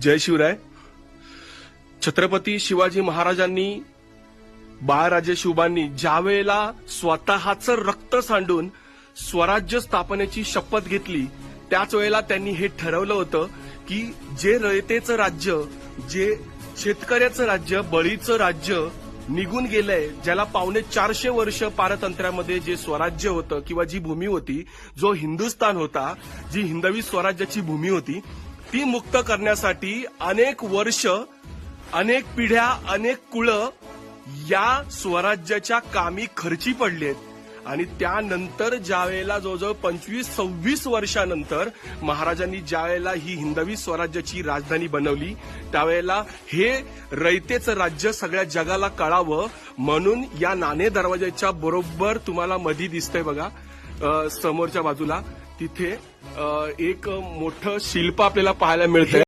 जय शिवराय. छत्रपती शिवाजी महाराजांनी बाळराजे शिवबांनी ज्या वेळेला स्वतःचं रक्त सांडून स्वराज्य स्थापनेची शपथ घेतली त्याच वेळेला त्यांनी हे ठरवलं होतं की जे रयतेचं राज्य, जे शेतकऱ्याचं राज्य, बळीचं राज्य निघून गेलंय, ज्याला 450 वर्ष पारतंत्र्यामध्ये जे स्वराज्य होतं किंवा जी भूमी होती, जो हिंदुस्थान होता, जी हिंदवी स्वराज्याची भूमी होती, ती मुक्त करण्यासाठी अनेक वर्ष, अनेक पिढ्या, अनेक कुळं या स्वराज्याच्या कामी खर्ची पडलेत. आणि त्यानंतर ज्या वेळेला जवळजवळ 25-26 वर्षानंतर महाराजांनी ज्या वेळेला ही हिंदवी स्वराज्याची राजधानी बनवली त्यावेळेला हे रयतेचं राज्य सगळ्या जगाला कळावं म्हणून या नाणे दरवाजाच्या बरोबर तुम्हाला मधी दिसतंय बघा, समोरच्या बाजूला तिथे एक मोठं शिल्प आपल्याला पाहायला मिळतंय.